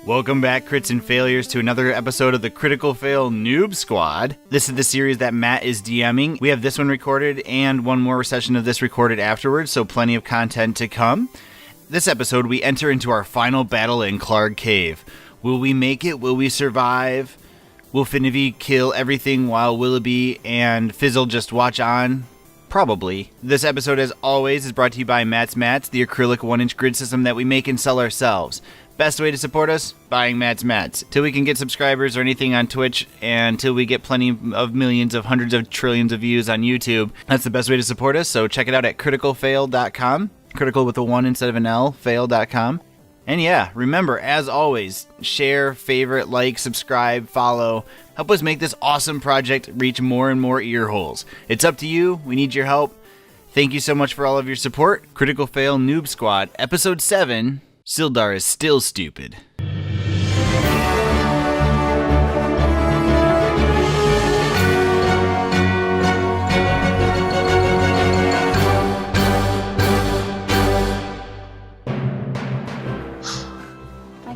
Welcome back, Crits and Failures, to another episode of the Critical Fail Newb Squad. This is the series that Matt is DMing. We have this one recorded and one more session of this recorded afterwards, so plenty of content to come. This episode, we enter into our final battle in Klarg Cave. Will we make it? Will we survive? Will Finnevy kill everything while Willoughby and Fizzle just watch on? Probably. This episode, as always, is brought to you by Matt's Mats, the acrylic 1-inch grid system that we make and sell ourselves. Best way to support us? Buying Matt's Mats. Till we can get subscribers or anything on Twitch, and till we get plenty of millions of hundreds of trillions of views on YouTube. That's the best way to support us, so check it out at criticalfail.com. Critical with a 1 instead of an L, fail.com. And yeah, remember, as always, share, favorite, like, subscribe, follow. Help us make this awesome project reach more and more ear holes. It's up to you. We need your help. Thank you so much for all of your support. Critical Fail Newb Squad, Episode 7... Sildar is still stupid. Hi,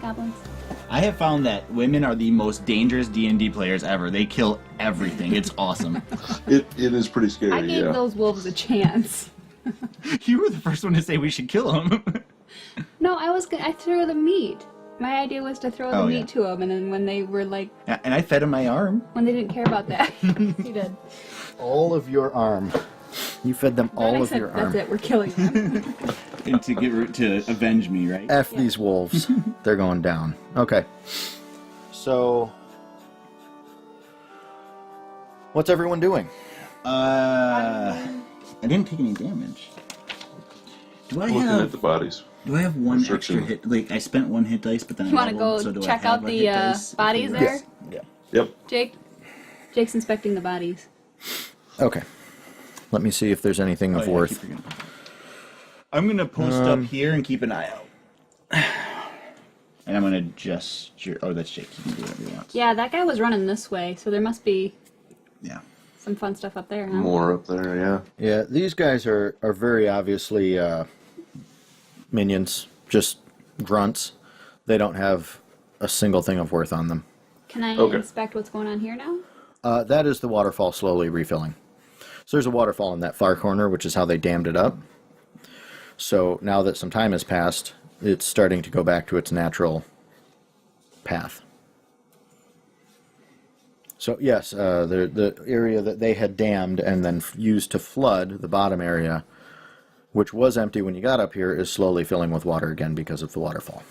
goblins. I have found that women are the most dangerous D&D players ever. They kill everything. It's awesome. It is pretty scary, I gave those wolves a chance. You were the first one to say we should kill them. No, I threw the meat. My idea was to throw the meat to them, and then when they were like... Yeah, and I fed him my arm. When they didn't care about that, you did. All of your arm. You fed them all of your arm. That's it, we're killing them. And to avenge me, right? F these wolves. They're going down. Okay. So... what's everyone doing? I didn't take any damage. Do I Looking have... at the bodies. Do I have one Searching. extra hit? Like, I spent one hit dice, but then You want to go check out the bodies there? Yeah. Yep. Jake's inspecting the bodies. Okay. Let me see if there's anything of worth. I'm going to post up here and keep an eye out. And I'm going to gesture... Oh, that's Jake. He can do whatever he wants. Yeah, that guy was running this way, so there must be some fun stuff up there, huh? More up there, yeah. Yeah, these guys are very obviously minions, just grunts. They don't have a single thing of worth on them. Can I inspect what's going on here now? That is the waterfall slowly refilling. So there's a waterfall in that far corner, which is how they dammed it up. So now that some time has passed, it's starting to go back to its natural path. So yes, the area that they had dammed and then used to flood, the bottom area, which was empty when you got up here, is slowly filling with water again because of the waterfall.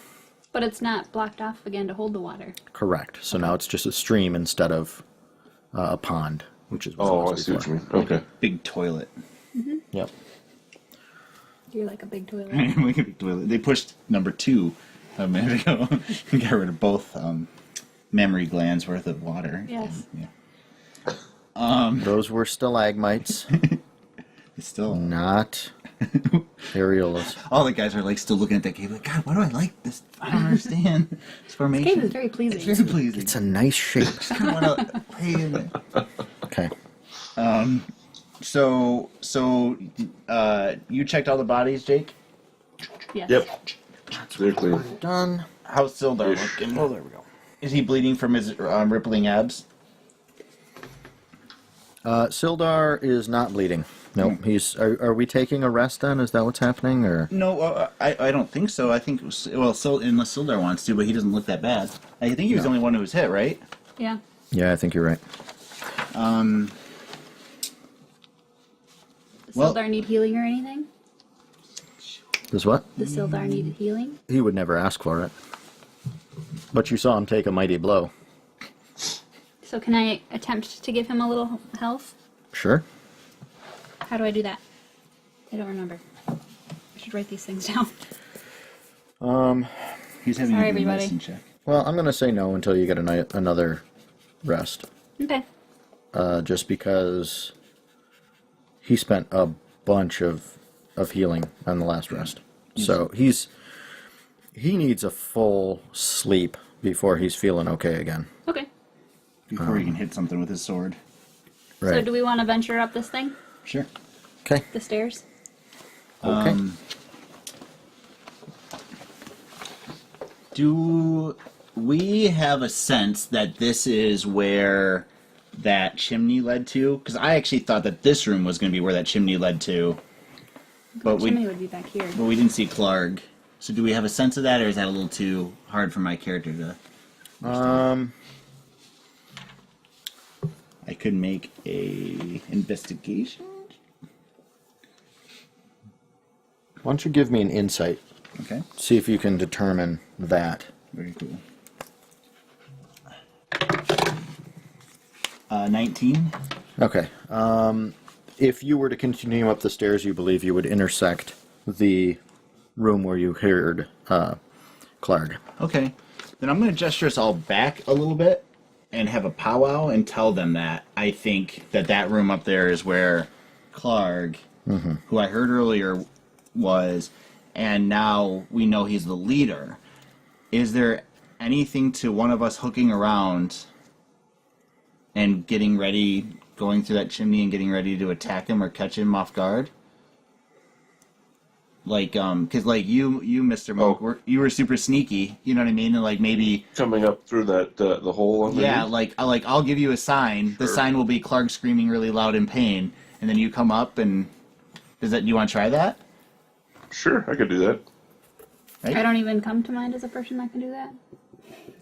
But it's not blocked off again to hold the water. Correct. So now it's just a stream instead of a pond, which is what it was I see what you before. mean. Okay. Big toilet. Mm-hmm. Yep. You're like a big toilet. Like a big toilet. They pushed number 2 a minute ago. Got rid of both mammary glands worth of water. Yes. Yeah. Those were stalagmites, It's still... not areolas. All the guys are like still looking at that cave like, God, why do I like this? I don't understand this formation. This cave is very pleasing. It's very pleasing. It's a nice shape. I kind of want to play in it. Okay. So, you checked all the bodies, Jake? Yes. Yep. They're clean. Done. How's Sildar Ish. looking? Oh, there we go. Is he bleeding from his rippling abs? Sildar is not bleeding. Nope. He's. Are we taking a rest then? Is that what's happening, or? No, I don't think so. I think, unless Sildar wants to, but he doesn't look that bad. I think he was the only one who was hit, right? Yeah. Yeah, I think you're right. Does Sildar need healing or anything? Does what? Does Sildar need healing? He would never ask for it. But you saw him take a mighty blow. So can I attempt to give him a little health? Sure. How do I do that? I don't remember. I should write these things down. He's having Sorry, a good everybody. medicine check. Well, I'm going to say no until you get another rest. Okay. Just because he spent a bunch of healing on the last rest. So he needs a full sleep before he's feeling okay again. Okay. Before he can hit something with his sword. Right. So do we want to venture up this thing? Sure. Okay. The stairs? Okay. Do we have a sense that this is where that chimney led to, because I actually thought that this room was going to be where that chimney led to. But The chimney would be back here. But we didn't see Klarg. So do we have a sense of that, or is that a little too hard for my character to understand? I could make a investigation. Why don't you give me an insight? Okay. See if you can determine that. Very cool. 19. Okay. If you were to continue up the stairs, you believe you would intersect the room where you heard Klarg. Okay. Then I'm going to gesture us all back a little bit and have a powwow and tell them that I think that that room up there is where Klarg, who I heard earlier, was, and now we know he's the leader. Is there anything to one of us hooking around and getting ready, going through that chimney and getting ready to attack him or catch him off guard? Like, because like you, Mr. Monk, you were super sneaky. You know what I mean? And like maybe Coming up through that the hole underneath? yeah, I'll give you a sign. Sure. The sign will be Klarg screaming really loud in pain, and then you come up and do you want to try that? Sure, I could do that. Right? I don't even come to mind as a person that can do that.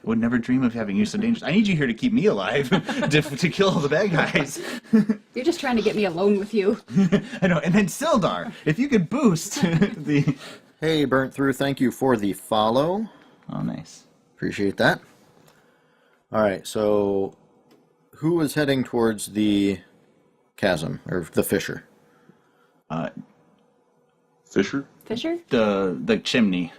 Would never dream of having you so dangerous. I need you here to keep me alive, to kill all the bad guys. You're just trying to get me alone with you. I know. And then Sildar, if you could boost the. Hey, Burnt Through, thank you for the follow. Oh, nice. Appreciate that. All right, so who is heading towards the chasm, or the fissure? Fisher? Fisher? The chimney.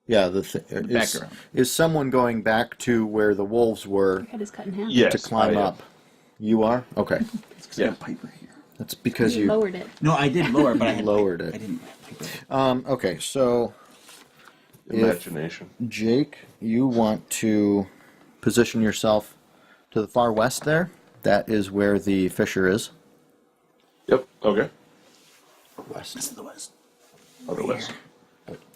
Yeah, background. is someone going back to where the wolves were Your head is cut in half. Yes, to climb I am. up? You are? Okay. Yeah. Piper here. That's because You you lowered it. No, I did lower, but I had lowered it. I didn't have Piper. Okay, so Imagination. Jake, you want to position yourself to the far west there. That is where the fissure is. Yep, okay. West. This is the west. Other west.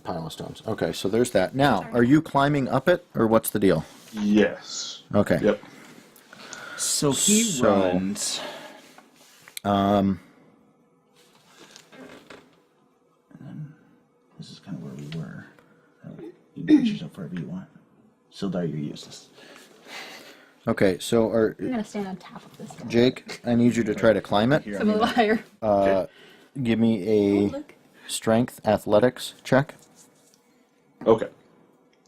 Pile of stones. Okay, so there's that. Now, are you climbing up it, or what's the deal? Yes. Okay. Yep. So he runs. And then this is kind of where we were. You can put yourself wherever you want. Sildar, you're useless. Okay, so I'm gonna stand on top of this guy. Jake, I need you to try to climb it. Here, So I'm a little higher. Give me Oh, a look. strength athletics check. Okay.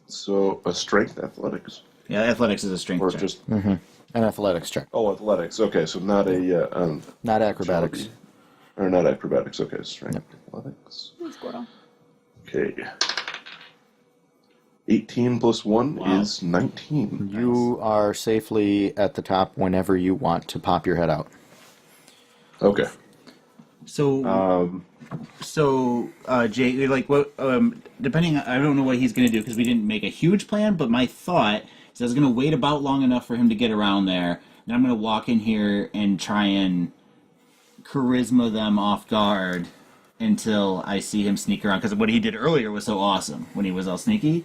So, a strength athletics? Yeah, athletics is a strength Or check. just... An athletics check. Oh, athletics. Okay, so not a... Not acrobatics. agility. Or not acrobatics. Okay, strength athletics. Hey, Squirtle. Okay. 18 plus 1 Wow. is 19. You are safely at the top whenever you want to pop your head out. Okay. So, Jay, like what? Depending, I don't know what he's going to do because we didn't make a huge plan. But my thought is I was going to wait about long enough for him to get around there. Then I'm going to walk in here and try and charisma them off guard until I see him sneak around. Because what he did earlier was so awesome when he was all sneaky.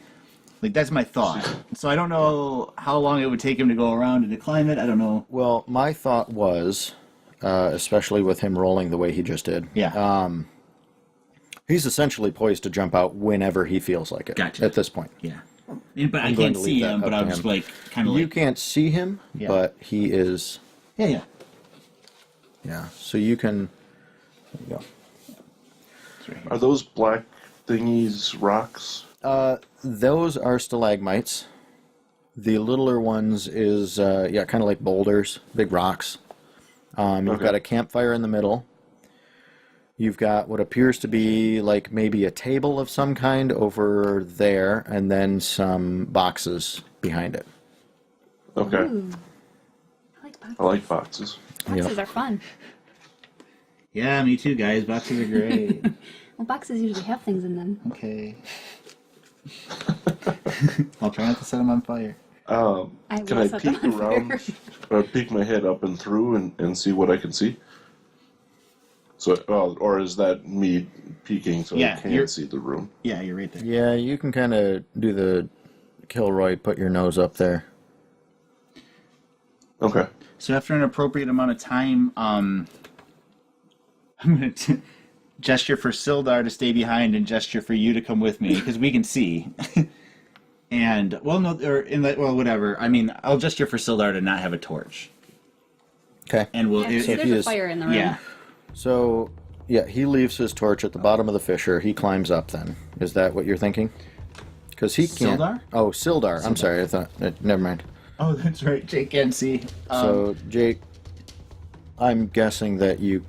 Like that's my thought. So I don't know how long it would take him to go around and to climb it. I don't know. Well, my thought was, especially with him rolling the way he just did, Yeah. he's essentially poised to jump out whenever he feels like it. Gotcha. At this point. Yeah. But I I'm going can't to see leave that him. But up I'm to just him. like kind of You like can't see him, Yeah. but he is. yeah. Yeah. So you can. There you go. It's right here. Are those black thingies rocks? Those are stalagmites. The littler ones is kind of like boulders, big rocks. You've Okay. got a campfire in the middle. You've got what appears to be like maybe a table of some kind over there, and then some boxes behind it. Okay. Ooh. I like boxes. I like boxes. Boxes are fun. Yeah, me too, guys. Boxes are great. Well, boxes usually have things in them. Okay. I'll try not to set them on fire. I Can will I set them peek on fire. around, or peek my head up and through and see what I can see? So, or is that me peeking so Yeah, I you're- can't see the room? Yeah, you're right there. Yeah, you can kind of do the Kilroy, put your nose up there. Okay. So after an appropriate amount of time, I'm going to gesture for Sildar to stay behind and gesture for you to come with me, because we can see. And, well, no, or whatever. I mean, I'll gesture for Sildar to not have a torch. Okay. And we'll... Yeah, there's a fire in the room. Yeah. So, yeah, he leaves his torch at the bottom of the fissure. He climbs up then. Is that what you're thinking? Because he can't... Sildar? Oh, Sildar. I'm sorry. I thought... never mind. Oh, that's right. Jake can't see. So, Jake, I'm guessing that you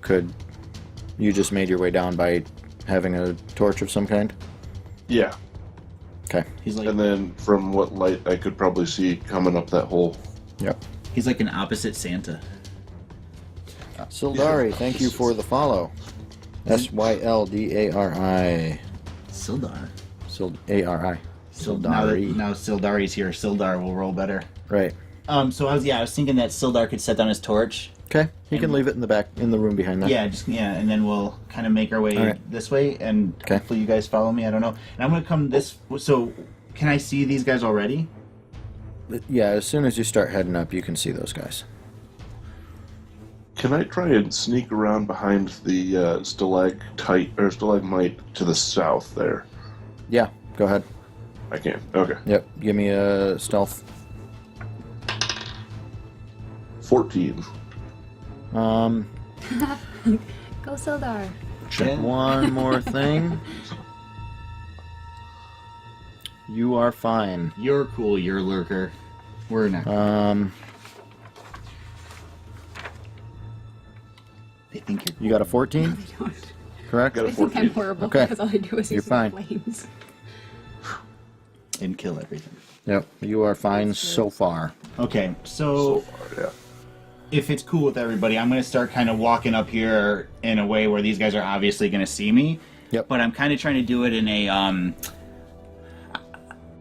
just made your way down by having a torch of some kind? Yeah. Okay. He's like... And then from what light I could probably see coming up that hole. Yep. He's like an opposite Santa. Sildari, thank you for the follow. Syldari. Sildar. A-R-I. Sildari. Now Sildari's here. Sildar will roll better. Right. So I was thinking that Sildar could set down his torch. Okay. He can leave it in the back, in the room behind that. Yeah, and then we'll kind of make our way this way, and hopefully you guys follow me. I don't know. And I'm gonna come this. So, can I see these guys already? Yeah, as soon as you start heading up, you can see those guys. Can I try and sneak around behind the stalagmite to the south there? Yeah, go ahead. I can. Okay. Yep, give me a stealth. 14. Go Sildar. Check one more thing. You are fine. You're cool. You're a lurker. We're not. They think you're. You got a 14? They don't. Correct? Got a I think 14. I'm horrible Okay. because all I do is You're use fine. flames. And kill everything. Yep, you are fine so far. Okay, So far, yeah. if it's cool with everybody, I'm going to start kind of walking up here in a way where these guys are obviously going to see me. Yep. But I'm kind of trying to do it in a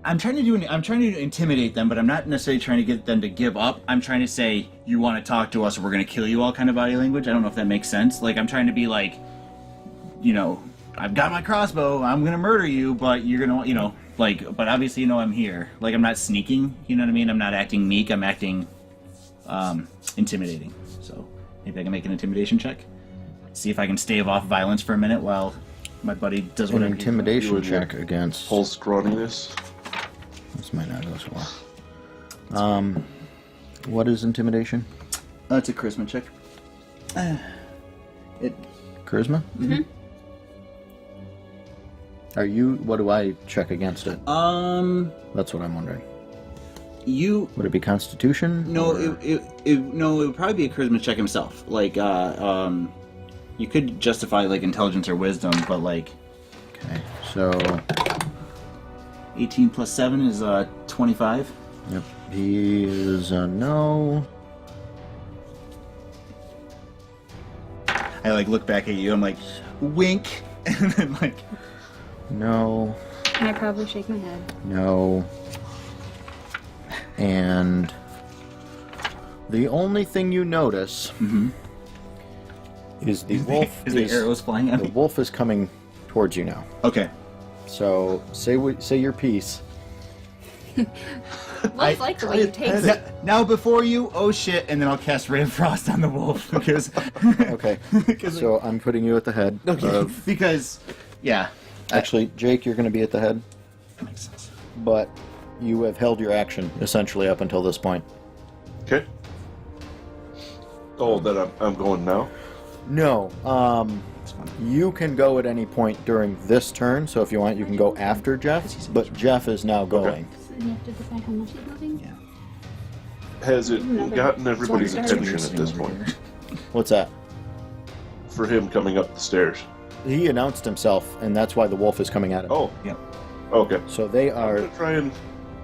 I'm trying to intimidate them, but I'm not necessarily trying to get them to give up. I'm trying to say, you want to talk to us or we're going to kill you all kind of body language. I don't know if that makes sense. Like, I'm trying to be like, I've got my crossbow, I'm going to murder you, but you're going to, but obviously I'm here. Like, I'm not sneaking, you know what I mean? I'm not acting meek, I'm acting intimidating. So, maybe I can make an intimidation check. See if I can stave off violence for a minute while my buddy does An whatever. intimidation check against... Full scrawniness. This might not go so well. What is intimidation? It's a charisma check. Charisma? Mm-hmm. What do I check against it? That's what I'm wondering. Would it be Constitution? No, or- it would probably be a charisma check himself. Like, you could justify like intelligence or wisdom, but like Okay, so... 18 plus 7 is 25. Yep, he is a no. I like look back at you. I'm like, wink, and then like, No, And I probably shake my head. no. And... the only thing you notice is the wolf is the arrows flying at the me? wolf is coming towards you now. Okay. So say your piece. I like the way you take it. Now before you, oh shit, and then I'll cast Ray of Frost on the wolf because Okay. So I'm putting you at the head. Of, because yeah, actually, Jake, you're going to be at the head, that makes sense. but you have held your action essentially up until this point. Okay. Oh, that I'm going now? No. You can go at any point during this turn, so if you want, you can go after Jeff, but Jeff is now going. So you have to decide how much he's moving? Yeah. Has it Another gotten everybody's sword attention at this point? What's that? For him coming up the stairs. He announced himself, and that's why the wolf is coming at him. Oh, Yep. okay. So they I'm are... gonna try and...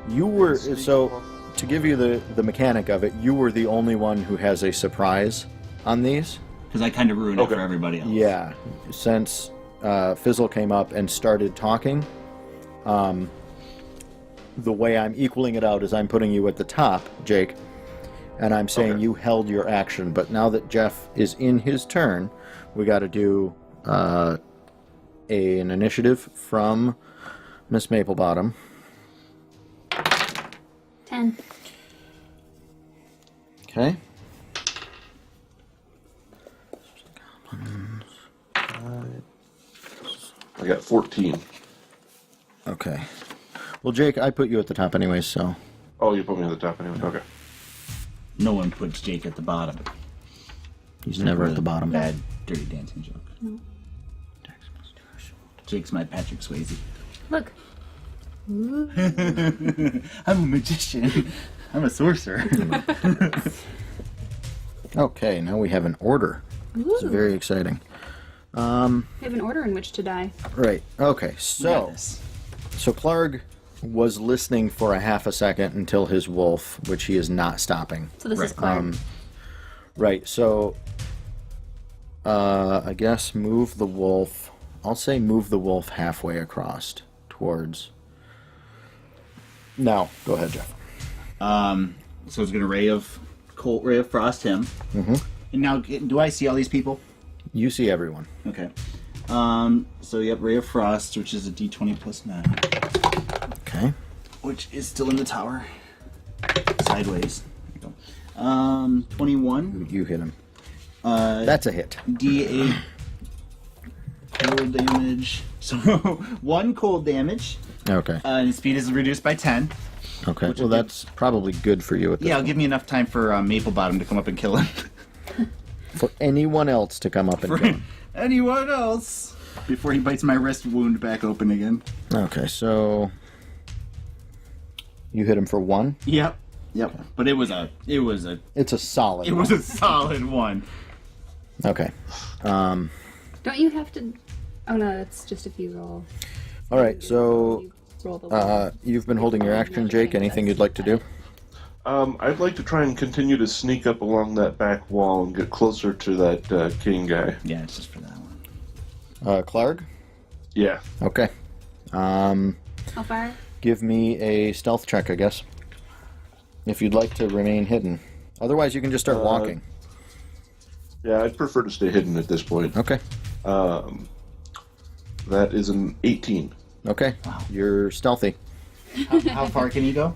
You were... sneak So, along. to give you the mechanic of it, you were the only one who has a surprise on these. Because I kind of ruined it Okay. for everybody else. Yeah, since Fizzle came up and started talking, the way I'm equaling it out is I'm putting you at the top, Jake, and I'm saying Okay. you held your action, but now that Jeff is in his turn, we got to do an initiative from Miss Maplebottom. 10. Okay. I got 14. Okay. Well, Jake, I put you at the top anyways, so... Oh, you put me at the top anyway. Okay. No one puts Jake at the bottom. He's never at the bottom. Bad, dirty dancing joke. No. Jake's my Patrick Swayze. Look. I'm a magician. I'm a sorcerer. Okay, now we have an order. It's Ooh. very exciting. We have an order in which to die. Right. Okay, so Klarg was listening for a half a second until his wolf, which he is not stopping. So this is Right. Klarg. Right, so I guess move the wolf. I'll say move the wolf halfway across towards. Now, go ahead, Jeff. So it's gonna ray of frost him. Mm-hmm. And now, do I see all these people? You see everyone. Okay. So yep, ray of frost, which is a D20 plus 9, Okay. which is still in the tower, sideways. There you go. 21. You hit him. That's a hit. D8 cold damage. So 1 cold damage. Okay. And his speed is reduced by 10. Okay. which Well, will that's probably good for you at this Yeah, it'll point. give me enough time for Maple Bottom to come up and kill him. For anyone else to come up and For kill him. anyone else before he bites my wrist wound back open again. Okay, so you hit him for 1. Yep. But it was a It's a solid. solid 1. Okay. Don't you have to... Oh no, it's just if you roll. All right. So You roll the you've been holding your action, Jake. Anything you'd like to do? I'd like to try and continue to sneak up along that back wall and get closer to that king guy. Yeah, it's just for that one. Klarg. Yeah. Okay. How far? Give me a stealth check, I guess. If you'd like to remain hidden. Otherwise, you can just start walking. Yeah, I'd prefer to stay hidden at this point. Okay. That is an 18. Okay. Wow. You're stealthy. How far can you go?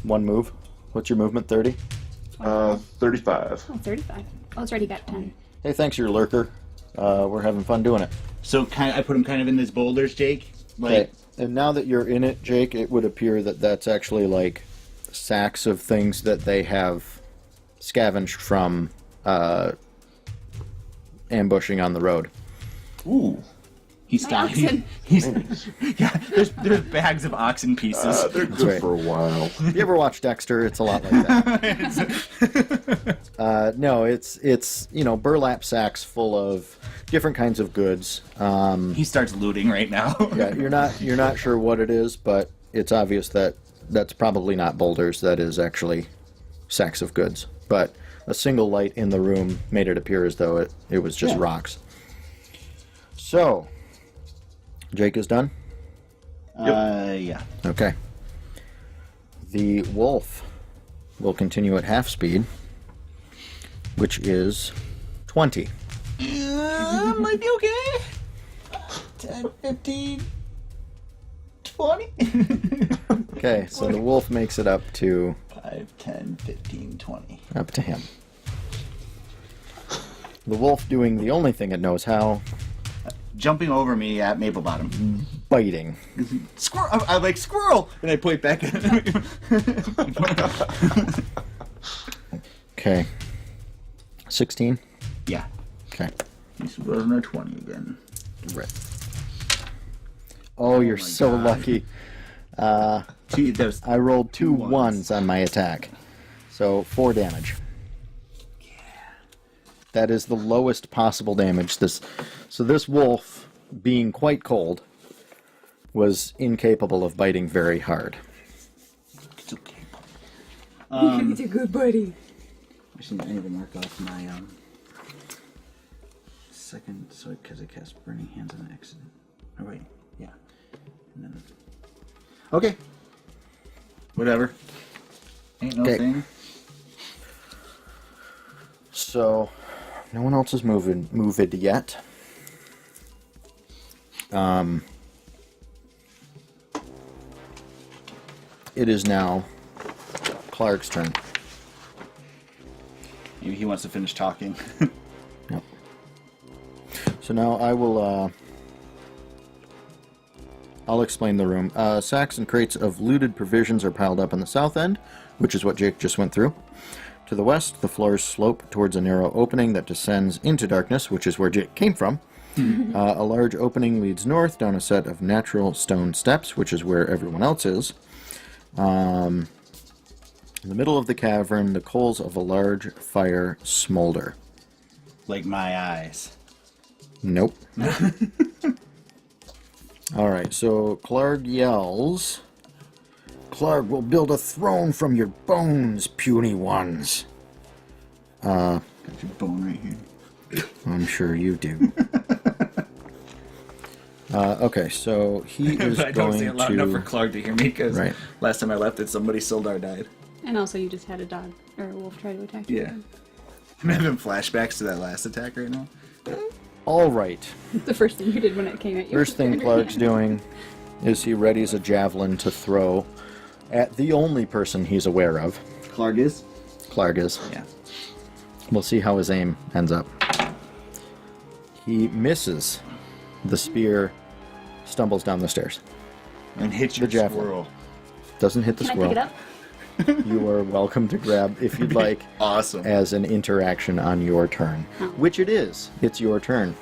1 move. What's your movement? 30. 35. Oh, 35. Oh, it's already got 10. Hey, thanks, your lurker. We're having fun doing it. So I put him kind of in these boulders, Jake. Okay. And now that you're in it, Jake, it would appear that that's actually like sacks of things that they have scavenged from ambushing on the road. Ooh. He stopped. oxen. Yeah. There's bags of oxen pieces. They're good right. for a while. You ever watch Dexter? It's a lot like that. No, it's burlap sacks full of different kinds of goods. He starts looting right now. Yeah, you're not sure what it is, but it's obvious that that's probably not boulders. That is actually sacks of goods. But a single light in the room made it appear as though it was just rocks. So, Jake is done? Yeah. Okay. The wolf will continue at half speed, which is 20. Might be okay. 10, 15, 20. Okay, so the wolf makes it up to 5, 10, 15, 20. up to him. The wolf doing the only thing it knows how, Jumping over me at Maple Bottom. biting. Squirrel! I'm like, squirrel! And I point back at him. Okay. 16? Yeah. Okay. He's rolling our 20 again. Right. Oh, you're my so God. lucky. Gee, those I rolled 2 ones. ones on my attack. So 4 damage. That is the lowest possible damage. This wolf, being quite cold, was incapable of biting very hard. It's okay. He's a good buddy. I need to mark off my second, so because I cast Burning Hands on accident. Oh wait, yeah. And then, okay. Whatever. Ain't no Okay. thing. So, no one else is moved yet. it is now Klarg's turn. Maybe he wants to finish talking. Yep. So now I'll explain the room. Sacks and crates of looted provisions are piled up on the south end, which is what Jake just went through. To the west, the floors slope towards a narrow opening that descends into darkness, which is where Jake came from. A large opening leads north down a set of natural stone steps, which is where everyone else is. In the middle of the cavern, the coals of a large fire smolder. Like my eyes. Nope. Alright, so Klarg yells, Klarg will build a throne from your bones, puny ones. Got your bone right here. I'm sure you do. Okay, so he is But I don't say it going loud enough for to... Klarg to hear me, because Right. last time I left it, somebody Sildar died. And also, you just had a dog or a wolf try to attack you. Yeah. I'm having flashbacks to that last attack right now. Alright, The first thing you did when it came at you. first thing Klarg's doing is he readies a javelin to throw at the only person he's aware of. Klarg is? Klarg is. Yeah. We'll see how his aim ends up. He misses. The spear stumbles down the stairs. And hit your javelin. squirrel. Doesn't hit the Can I squirrel. pick it up? You are welcome to grab if you'd like Awesome. as an interaction on your turn. Oh. Which it is. It's your turn.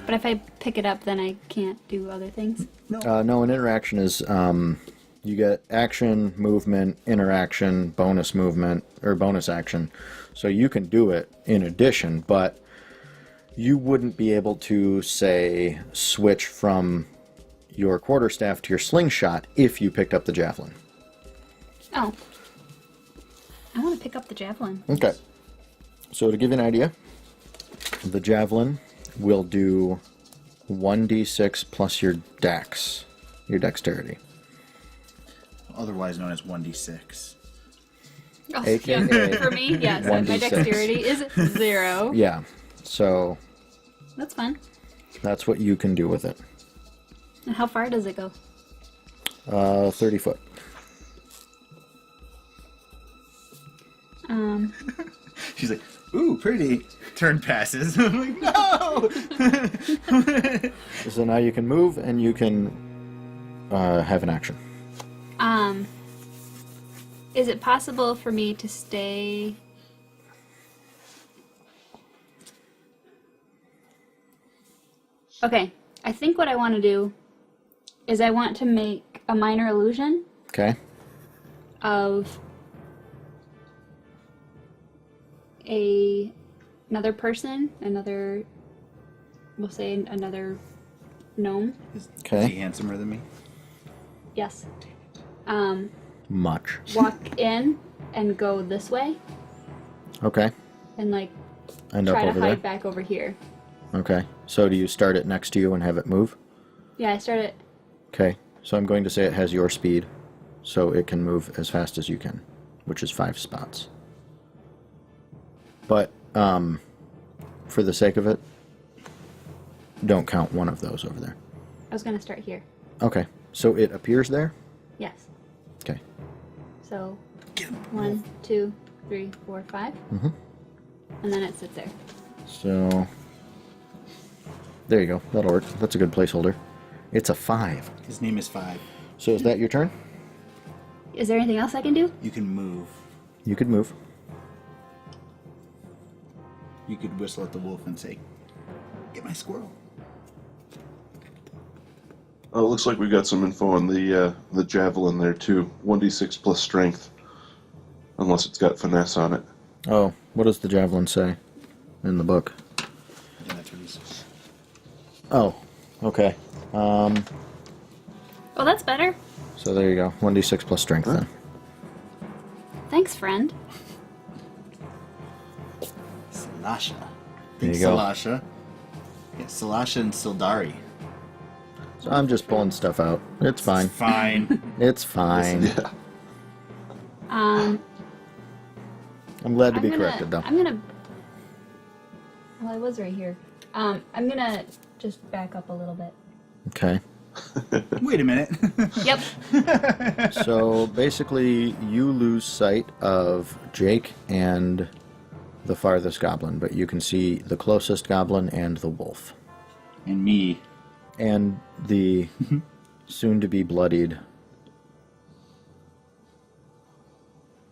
But if I pick it up, then I can't do other things. No, an interaction is you get action, movement, interaction, bonus movement, or bonus action. So you can do it in addition, but you wouldn't be able to, say, switch from your quarterstaff to your slingshot if you picked up the javelin. Oh. I want to pick up the javelin. Okay. So to give you an idea, the javelin will do 1d6 plus your dex, your dexterity. Otherwise known as 1d6. Oh, AKA yeah. For me, yes. My 1d6. dexterity is 0. Yeah. So That's fun. that's what you can do with it. And how far does it go? 30 foot. She's like, ooh, pretty. Turn passes. I'm like, no! So now you can move and you can have an action. Is it possible for me to stay... Okay, I think what I want to do is I want to make a minor illusion Okay. of another person, we'll say another gnome. Is Okay. he handsomer than me? Yes. Much. Walk in and go this way Okay. and like End try up to over hide there. back over here. Okay. So do you start it next to you and have it move? Yeah, I started. Okay. So I'm going to say it has your speed, so it can move as fast as you can, which is 5 spots. But for the sake of it, don't count one of those over there. I was gonna start here. Okay. So it appears there? Yes. Okay. So 1, 2, 3, 4, 5. Mhm. And then it sits there. So there you go. That'll work. That's a good placeholder. It's a 5. His name is 5. So is that your turn? Is there anything else I can do? You can move. You could move. You could whistle at the wolf and say, get my squirrel. Oh, it looks like we got some info on the javelin there too. 1d6 plus strength, unless it's got finesse on it. Oh, what does the javelin say in the book? Yeah, that's what he says. Oh, okay. Oh, that's better. So there you go. 1d6 plus strength then. Thanks, friend. Salasha. There you Think go. Salasha. Yeah, Salasha and Sildari. So I'm just pulling stuff out. It's fine. Fine. It's fine. Yeah. Um, I'm glad to I'm be gonna, corrected though. I'm gonna. Well, I was right here. I'm gonna just back up a little bit. Okay. Wait a minute. Yep. So basically, you lose sight of Jake and the farthest goblin, but you can see the closest goblin and the wolf. And me. And the soon-to-be bloodied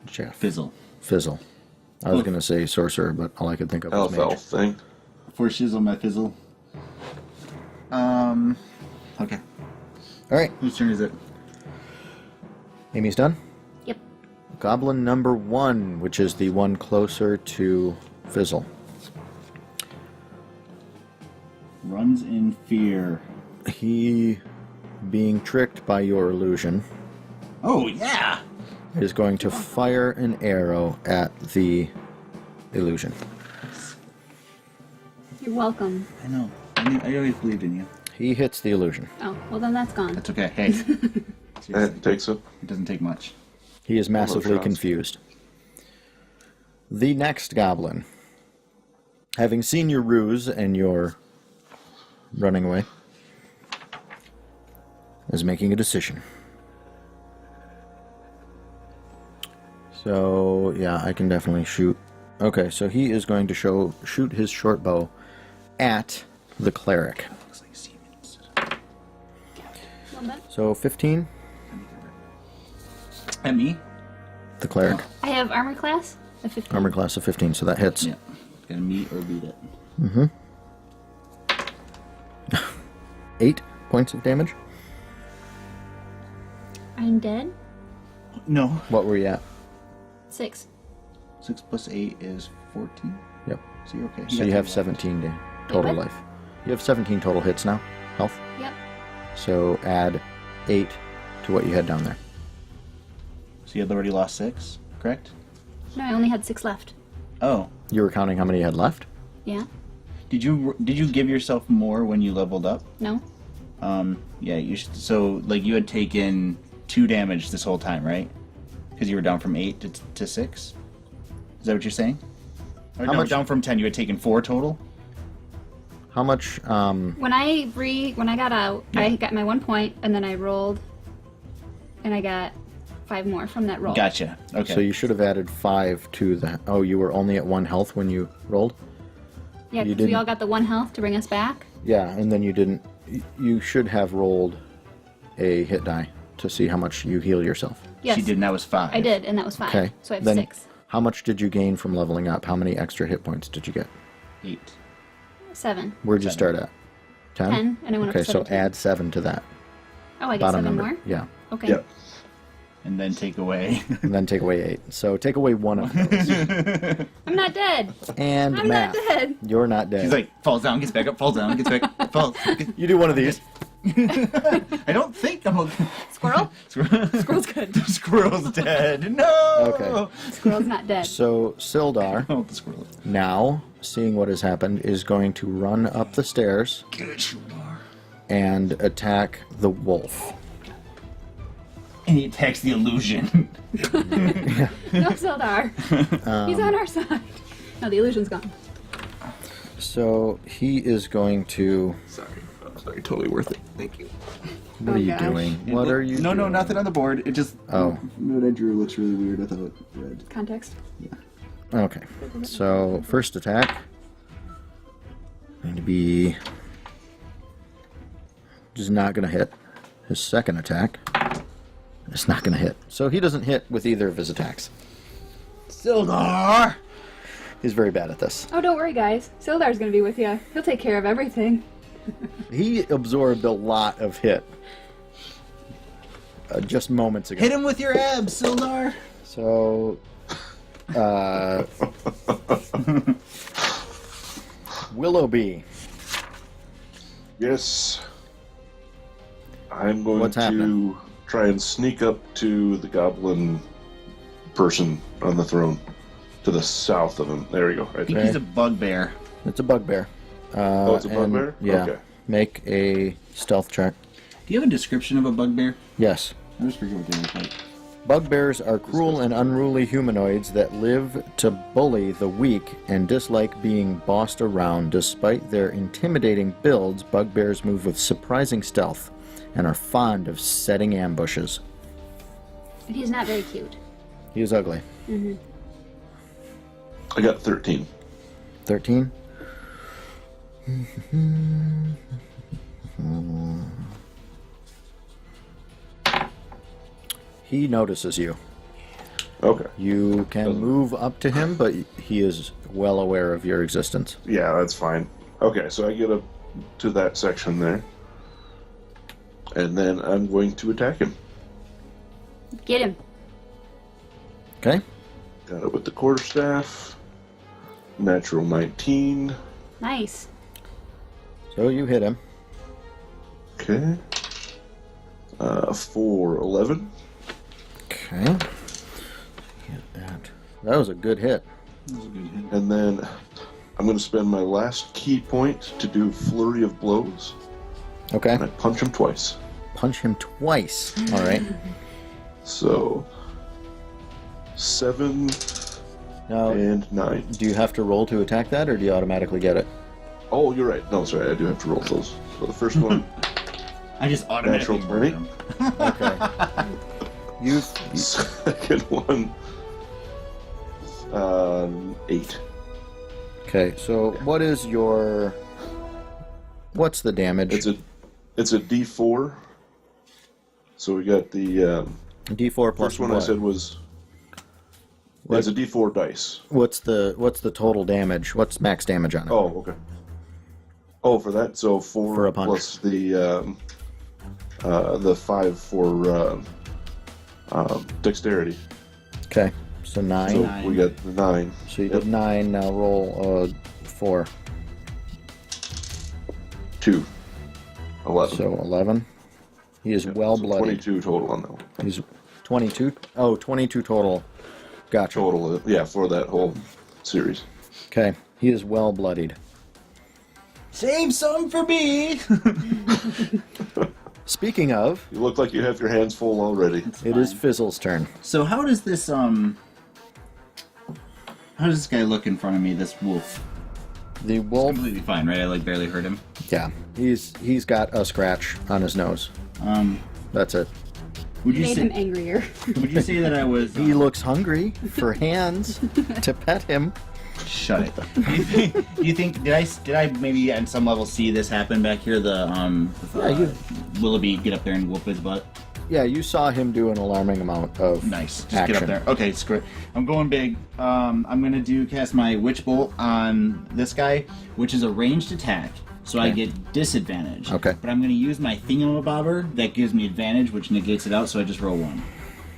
Jeff. Fizzle. I was going to say sorcerer, but all I could think of was mage. Elf thing. For shizzle, my fizzle. Okay. All right, Whose turn is it? Amy's done. Yep. Goblin number 1, which is the one closer to Fizzle. Runs in fear. He, being tricked by your illusion, Oh, yeah! is going to fire an arrow at the illusion. You're welcome. I know. I always believed in you. He hits the illusion. Oh, well then that's gone. That's okay. Hey. It takes it. It doesn't take much. He is massively shots. confused. The next goblin, having seen your ruse and your running away, is making a decision. So, yeah, I can definitely shoot. Okay, so he is going to shoot his short bow at the cleric. Looks like Siemens. One bit. So 15, At me? the cleric. I have armor class of 15. Armor class of 15, so that hits. Yeah. Gotta meet or beat it. 8 points of damage. I'm dead. No. What were you at? 6. 6 plus 8 is 14. Yep. So you're okay. So you have 17 total what? life. You have 17 total hits now, health. Yep. So add 8 to what you had down there. So you had already lost 6, correct? No, I only had 6 left. Oh. You were counting how many you had left? Yeah. Did you give yourself more when you leveled up? No. Yeah, you should, so like you had taken 2 damage this whole time, right? Because you were down from 8 to 6? Is that what you're saying? Or How no, much- down from 10, you had taken 4 total? How much? When I got out, I got my 1 point, and then I rolled, and I got 5 more from that roll. Gotcha. Okay. So you should have added 5 to the. Oh, you were only at 1 health when you rolled. Yeah, you because we didn't- all got the 1 health to bring us back. Yeah, and then you didn't. You should have rolled a hit die to see how much you heal yourself. Yes. She did, and that was 5. I did, and that was 5. Okay. So I have then 6. how much did you gain from leveling up? How many extra hit points did you get? 8. 7. Where'd you 7. start at? 10? 10, and I went up Okay, to so 17. add 7 to that. Oh, I get Bottom 7 number. more? Yeah. Okay. Yep. And then take away. And then take away 8. So take away 1 of those. I'm not dead. And I'm math. not dead. You're not dead. He's like, falls down, gets back up, falls down, gets back, falls. You do one of these. I don't think I'm okay. Squirrel? Squirrel's good. The squirrel's dead. No! Okay. Squirrel's not dead. So Sildar, Oh, the squirrel. now seeing what has happened, is going to run up the stairs Get it, Sildar. and attack the wolf. And he attacks the illusion. No, Sildar. He's on our side. No, the illusion's gone. So he is going to. Sorry, totally worth it. Thank you. What Oh, are you gosh. doing? What are you No, doing? nothing on the board. It just. Oh. What I drew looks really weird. I thought it read. Context. Okay. So first attack. Going to be. Just not going to hit. His second attack. It's not going to hit. So he doesn't hit with either of his attacks. Sildar! He's very bad at this. Oh, don't worry, guys. Sildar's gonna be with you. He'll take care of everything. He absorbed a lot of hit. Just moments ago. Hit him with your abs, Sildar! So, Willoughby. Yes. I'm going What's to happening? try and sneak up to the goblin person on the throne. To the south of him. There we go. Right I think there. he's a bugbear. It's a bugbear. Oh, it's a and- bugbear? Yeah. Okay. Make a stealth check. Do you have a description of a bugbear? Yes. I just forget what they look like. Bugbears are cruel and unruly humanoids that live to bully the weak and dislike being bossed around. Despite their intimidating builds, bugbears move with surprising stealth. and are fond of setting ambushes. And he's not very cute. He is ugly. I got 13. 13? He notices you. Okay. You can move up to him, but he is well aware of your existence. Yeah, that's fine. Okay, so I get up to that section there. And then I'm going to attack him. Get him. Okay? Got it with the quarterstaff. Natural 19. Nice. So you hit him. Okay. 4, 11. Okay. Hit that. That was a good hit. And then I'm going to spend my last key point to do Flurry of Blows. Okay. And I punch him twice. Punch him twice. All right. So 7 Now, and 9. do you have to roll to attack that, or do you automatically get it? Oh, you're right. No, sorry, I do have to roll those. So the first one, I just automatically Natural murdered 20. him. Okay. you second one, 8. Okay, so what's the damage? It's a D4. So we got the D4 plus first one what? I said was. What? It's a D4 dice. What's the total damage? What's max damage on it? Oh, okay. Oh, for that, so 4 For a punch. plus the 5 for dexterity. Okay, so 9. So Nine. we got the 9. So you Yep. did 9. Now roll 4. 2. 11. So 11. He is well So bloodied. 22 total on that one. He's 22. Oh, 22 total. Gotcha. Total, yeah, for that whole series. Okay, he is well bloodied. Save some for me! Speaking of, You look like you have your hands full already. it is Fizzle's turn. So how does this guy look in front of me, this wolf? The wolf, Completely fine, right? I like barely hurt him. yeah, he's got a scratch on his nose. That's it. Would You you made say him angrier. would you say that I was He looks hungry for hands to pet him. shut it. Do you think did I maybe at some level see this happen back here? Willoughby get up there and whoop his butt? Yeah, you saw him do an alarming amount of Nice. Just action. get up there. Okay, screw it. I'm going big. I'm gonna cast my Witch Bolt on this guy, which is a ranged attack. So I Okay. get disadvantage. Okay. But I'm going to use my thingamabobber that gives me advantage, which negates it out, so I just roll 1.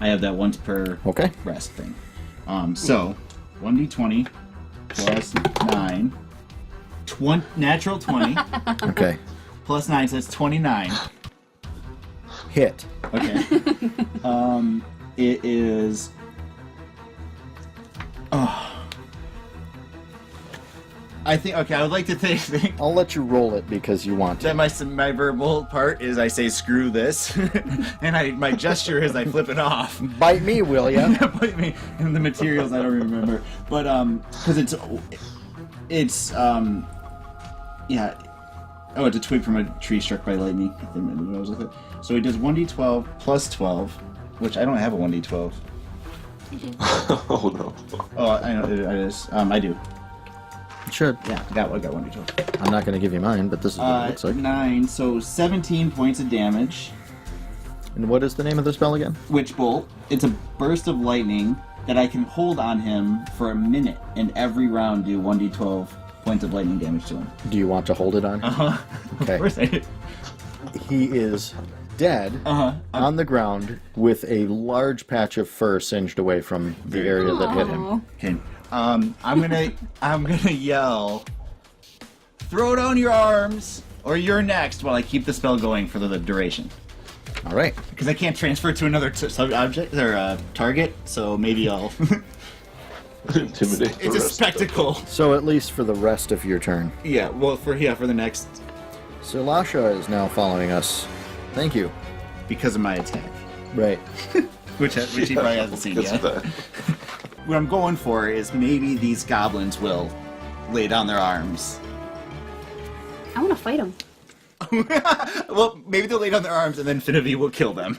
I have that once per Okay. rest thing. So 1d20 plus 9. Natural 20 Okay. plus 9, so that's 29. Hit. Okay. It is. Oh. I think. Okay, I would like to think I'll let you roll it because you want to. that my verbal part is I say screw this, and my gesture is I flip it off. Bite me, will ya? Bite me. And the materials I don't remember, but because yeah. Oh, it's a twig from a tree struck by lightning. I think maybe I was with it. So he does 1d12 plus 12, which I don't have a 1d12. Oh no. Oh, I know it is. I do. It should. Yeah, I got 1d12. I'm not going to give you mine, but this is what it looks like. 9, so 17 points of damage. And what is the name of the spell again? Witch Bolt. It's a burst of lightning that I can hold on him for a minute, and every round do 1d12 points of lightning damage to him. Do you want to hold it on? Okay. Of course I do. He is dead on the ground with a large patch of fur singed away from the area that hit him. Aw. Okay. I'm gonna yell, throw down your arms, or you're next, while I keep the spell going for the duration. All right. Because I can't transfer it to another object or target, so maybe I'll. Intimidate. the It's a rest. spectacle. So at least for the rest of your turn. Yeah. Well, for the next, So Lasha is now following us. Thank you. because of my attack, Right. which he probably hasn't seen Gets yet. that. What I'm going for is maybe these goblins will lay down their arms. I want to fight him. Well, maybe they'll lay down their arms and then Finnaby will kill them.